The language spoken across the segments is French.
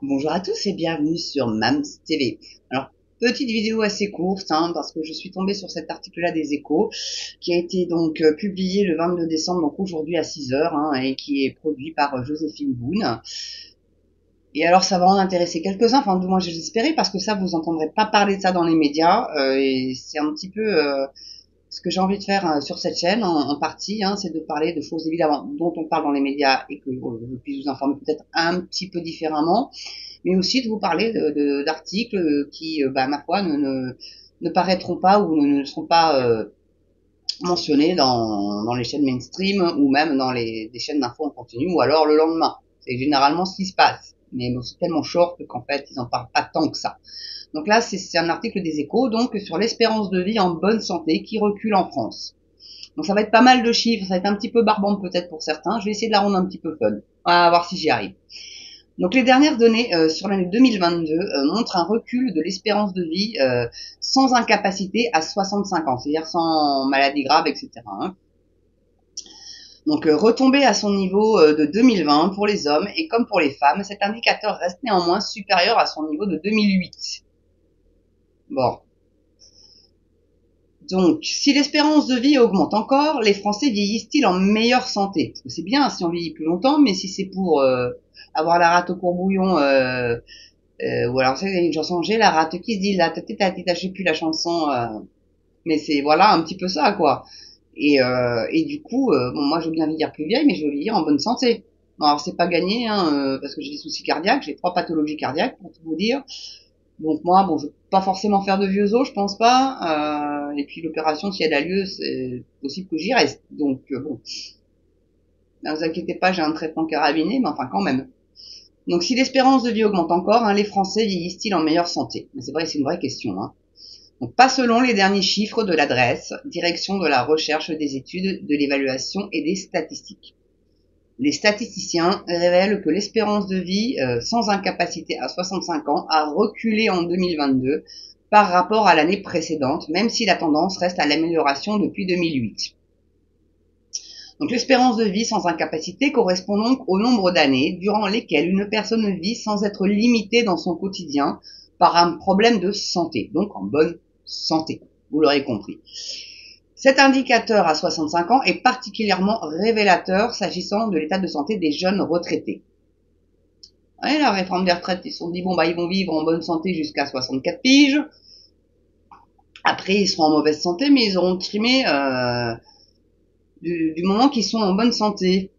Bonjour à tous et bienvenue sur Mams TV. Alors, petite vidéo assez courte, parce que je suis tombée sur cet article-là des Échos, qui a été donc publié le 22 décembre, donc aujourd'hui à 6 heures, et qui est produit par Joséphine Boone. Et alors, ça va en intéresser quelques-uns, enfin, du moins j'espérais, parce que ça, vous entendrez pas parler de ça dans les médias, et c'est un petit peu ce que j'ai envie de faire sur cette chaîne, en partie, c'est de parler de choses évidemment dont on parle dans les médias et que je puisse vous informer peut-être un petit peu différemment, mais aussi de vous parler d'articles qui, ma foi, ne paraîtront pas ou ne seront pas mentionnés dans les chaînes mainstream ou même dans des chaînes d'infos en continu ou alors le lendemain. C'est généralement ce qui se passe. Mais bon, c'est tellement short qu'en fait, ils en parlent pas tant que ça. Donc là, c'est un article des Échos, donc sur l'espérance de vie en bonne santé qui recule en France. Donc ça va être pas mal de chiffres, ça va être un petit peu barbant peut-être pour certains. Je vais essayer de la rendre un petit peu fun. On va voir si j'y arrive. Donc les dernières données sur l'année 2022 montrent un recul de l'espérance de vie sans incapacité à 65 ans, c'est-à-dire sans maladie grave, etc. Donc retomber à son niveau de 2020 pour les hommes et comme pour les femmes, cet indicateur reste néanmoins supérieur à son niveau de 2008. Bon. Donc, si l'espérance de vie augmente encore, les Français vieillissent-ils en meilleure santé? Parce que c'est bien si on vieillit plus longtemps, mais si c'est pour avoir la rate au courbouillon, ou alors c'est une chanson, j'ai la rate qui se dit là, je sais plus la chanson, mais c'est voilà un petit peu ça quoi. Et du coup, bon, moi je veux bien vieillir plus vieille, mais je veux vieillir en bonne santé. Bon, alors c'est pas gagné, parce que j'ai des soucis cardiaques, j'ai 3 pathologies cardiaques pour tout vous dire. Donc moi, bon, je vais pas forcément faire de vieux os, je pense pas. Et puis l'opération, si elle a lieu, c'est possible que j'y reste. Donc bon, ne vous inquiétez pas, j'ai un traitement carabiné, mais enfin quand même. Donc si l'espérance de vie augmente encore, les Français vieillissent-ils en meilleure santé? C'est vrai, c'est une vraie question. Donc pas selon les derniers chiffres de l'adresse, direction de la recherche des études, de l'évaluation et des statistiques. Les statisticiens révèlent que l'espérance de vie sans incapacité à 65 ans a reculé en 2022 par rapport à l'année précédente, même si la tendance reste à l'amélioration depuis 2008. Donc l'espérance de vie sans incapacité correspond donc au nombre d'années durant lesquelles une personne vit sans être limitée dans son quotidien par un problème de santé, donc en bonne santé, vous l'aurez compris. Cet indicateur à 65 ans est particulièrement révélateur s'agissant de l'état de santé des jeunes retraités. Ouais, la réforme des retraites, ils se sont dit, bon, ils vont vivre en bonne santé jusqu'à 64 piges. Après, ils seront en mauvaise santé, mais ils auront trimé du moment qu'ils sont en bonne santé.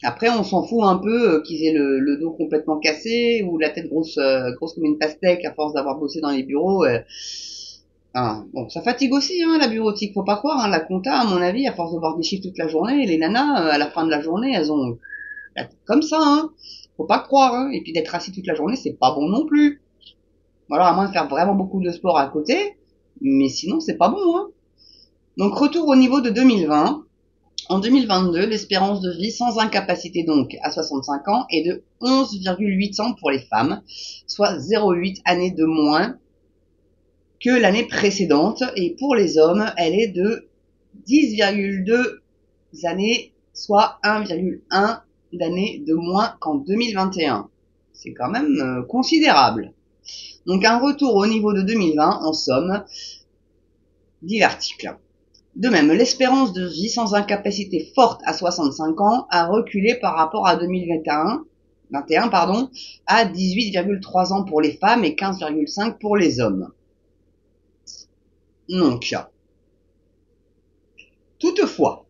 Après, on s'en fout un peu qu'ils aient le dos complètement cassé ou la tête grosse comme une pastèque à force d'avoir bossé dans les bureaux. Bon, ça fatigue aussi, la bureautique, faut pas croire. La compta, à mon avis, à force de voir des chiffres toute la journée, les nanas, à la fin de la journée, elles ont la tête comme ça. Faut pas croire. Et puis d'être assis toute la journée, c'est pas bon non plus. Voilà, à moins de faire vraiment beaucoup de sport à côté, mais sinon, c'est pas bon. Donc, retour au niveau de 2020. En 2022, l'espérance de vie sans incapacité donc à 65 ans est de 11,8 ans pour les femmes, soit 0,8 années de moins que l'année précédente. Et pour les hommes, elle est de 10,2 années, soit 1,1 d'années de moins qu'en 2021. C'est quand même considérable. Donc un retour au niveau de 2020, en somme, dit l'article. De même, l'espérance de vie sans incapacité forte à 65 ans a reculé par rapport à 2021, à 18,3 ans pour les femmes et 15,5 pour les hommes. Donc, toutefois,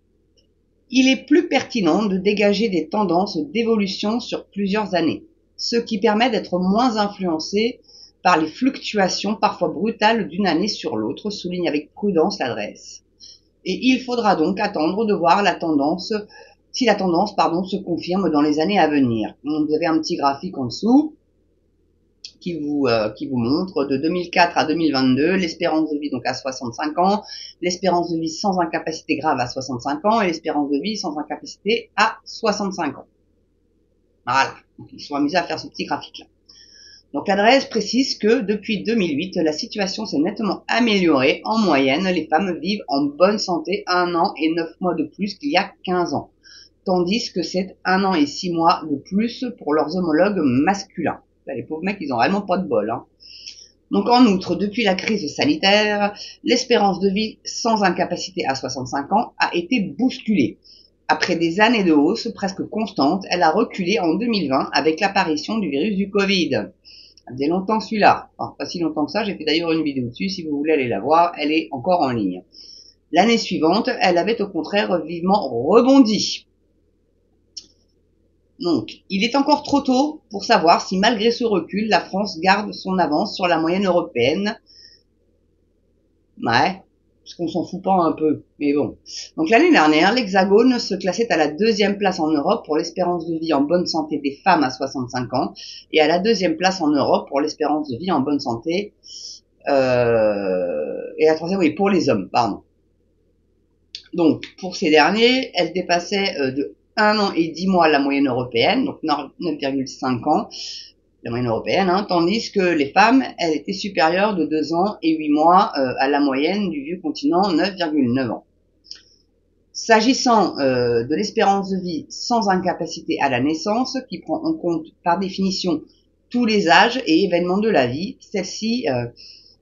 il est plus pertinent de dégager des tendances d'évolution sur plusieurs années, ce qui permet d'être moins influencé par les fluctuations parfois brutales d'une année sur l'autre, souligne avec prudence l'adresse. Et il faudra donc attendre de voir si la tendance se confirme dans les années à venir. Vous avez un petit graphique en dessous qui vous montre de 2004 à 2022 l'espérance de vie donc à 65 ans, l'espérance de vie sans incapacité grave à 65 ans et l'espérance de vie sans incapacité à 65 ans. Voilà, donc ils sont amusés à faire ce petit graphique là. Donc l'adresse précise que depuis 2008, la situation s'est nettement améliorée. En moyenne, les femmes vivent en bonne santé 1 an et 9 mois de plus qu'il y a 15 ans, tandis que c'est 1 an et 6 mois de plus pour leurs homologues masculins. Les pauvres mecs, ils ont vraiment pas de bol, hein. Donc en outre, depuis la crise sanitaire, l'espérance de vie sans incapacité à 65 ans a été bousculée. Après des années de hausse presque constante, elle a reculé en 2020 avec l'apparition du virus du Covid. Ça faisait longtemps celui-là. Enfin, pas si longtemps que ça, j'ai fait d'ailleurs une vidéo dessus, si vous voulez aller la voir, elle est encore en ligne. L'année suivante, elle avait au contraire vivement rebondi. Donc, il est encore trop tôt pour savoir si malgré ce recul, la France garde son avance sur la moyenne européenne. Ouais, parce qu'on s'en fout pas un peu, mais bon. Donc l'année dernière, l'Hexagone se classait à la 2e place en Europe pour l'espérance de vie en bonne santé des femmes à 65 ans et à la 2e place en Europe pour l'espérance de vie en bonne santé et la 3e, oui, pour les hommes, pardon. Donc, pour ces derniers, elle dépassait de 1 an et 10 mois la moyenne européenne, donc 9,5 ans, la moyenne européenne, hein, tandis que les femmes, elles étaient supérieures de 2 ans et 8 mois à la moyenne du vieux continent, 9,9 ans. S'agissant de l'espérance de vie sans incapacité à la naissance, qui prend en compte par définition tous les âges et événements de la vie, celle-ci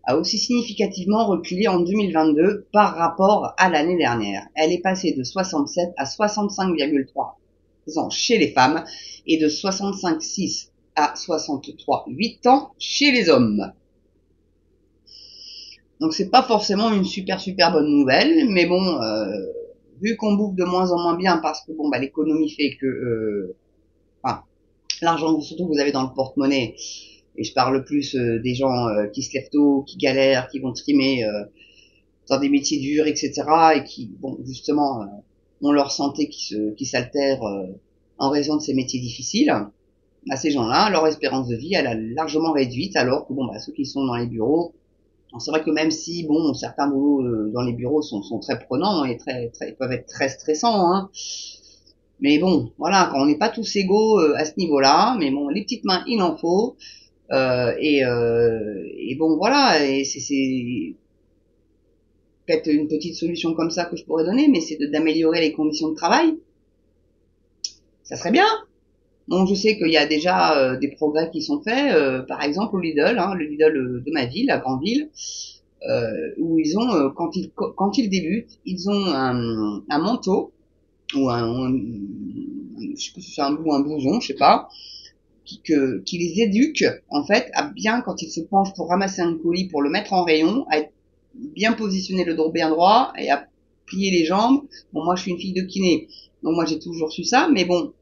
a aussi significativement reculé en 2022 par rapport à l'année dernière. Elle est passée de 67 à 65,3 ans chez les femmes et de 65,6 à 63,8 ans chez les hommes. Donc c'est pas forcément une super bonne nouvelle, mais bon, vu qu'on bouffe de moins en moins bien parce que bon bah l'économie fait que enfin, l'argent surtout que vous avez dans le porte-monnaie, et je parle plus des gens qui se lèvent tôt, qui galèrent, qui vont trimer dans des métiers durs, etc. et qui, bon, justement, ont leur santé qui s'altère en raison de ces métiers difficiles. À ces gens-là, leur espérance de vie, elle a largement réduite, alors que bon, bah, ceux qui sont dans les bureaux, c'est vrai que même si, bon, certains boulots dans les bureaux sont très prenants et peuvent être très stressants, hein. Mais bon, voilà, quand on n'est pas tous égaux à ce niveau-là, mais bon, les petites mains, il en faut. Et bon voilà, et c'est peut-être une petite solution comme ça que je pourrais donner, mais c'est d'améliorer les conditions de travail. Ça serait bien. Bon, je sais qu'il y a déjà des progrès qui sont faits, par exemple au Lidl, hein, le Lidl de ma ville, la grande ville, où ils ont, quand ils débutent, ils ont un manteau ou je sais pas si c'est un blouson, je sais pas, qui les éduque en fait à bien, quand ils se penchent pour ramasser un colis, pour le mettre en rayon, à être bien positionner le dos bien droit et à plier les jambes. Bon, moi je suis une fille de kiné, donc moi j'ai toujours su ça, mais bon,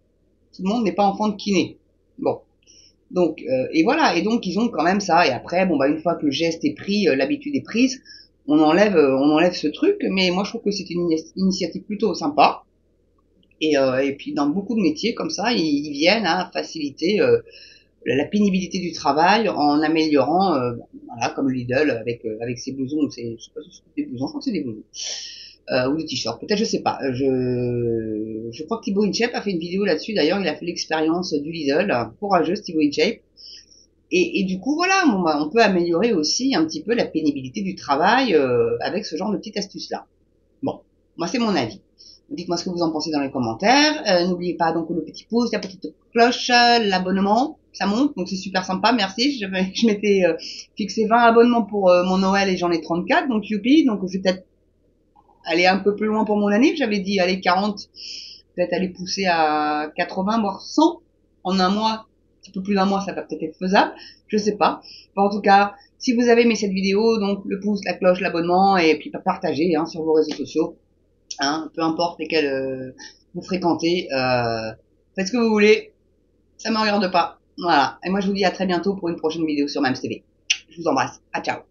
tout le monde n'est pas enfant de kiné. Bon, donc et voilà, et donc ils ont quand même ça. Et après, bon bah une fois que le geste est pris, l'habitude est prise, on enlève ce truc. Mais moi je trouve que c'est une initiative plutôt sympa. Et puis dans beaucoup de métiers comme ça, ils viennent à faciliter la pénibilité du travail en améliorant, voilà, comme Lidl avec ses blousons, je sais pas si c'est des blousons, je crois que c'est des blousons, ou des t-shirts, peut-être, je sais pas. Je crois que Thibaut InShape a fait une vidéo là-dessus. D'ailleurs, il a fait l'expérience du Lidl, courageux Thibaut InShape. Et du coup, voilà, bon, bah, on peut améliorer aussi un petit peu la pénibilité du travail avec ce genre de petites astuces-là. Bon, moi c'est mon avis. Dites-moi ce que vous en pensez dans les commentaires. N'oubliez pas donc le petit pouce, la petite cloche, l'abonnement, ça monte, donc c'est super sympa, merci. Je m'étais fixé 20 abonnements pour mon Noël et j'en ai 34, donc youpi, donc je vais peut-être aller un peu plus loin pour mon année. J'avais dit aller 40, peut-être aller pousser à 80, voire 100 en un mois, un petit peu plus d'un mois, ça va peut-être être faisable, je sais pas. Enfin, en tout cas, si vous avez aimé cette vidéo, donc le pouce, la cloche, l'abonnement, et puis partagez hein, sur vos réseaux sociaux. Hein, peu importe lesquels vous fréquentez, faites ce que vous voulez, ça me regarde pas. Voilà. Et moi je vous dis à très bientôt pour une prochaine vidéo sur MAMS TV. Je vous embrasse. À ciao.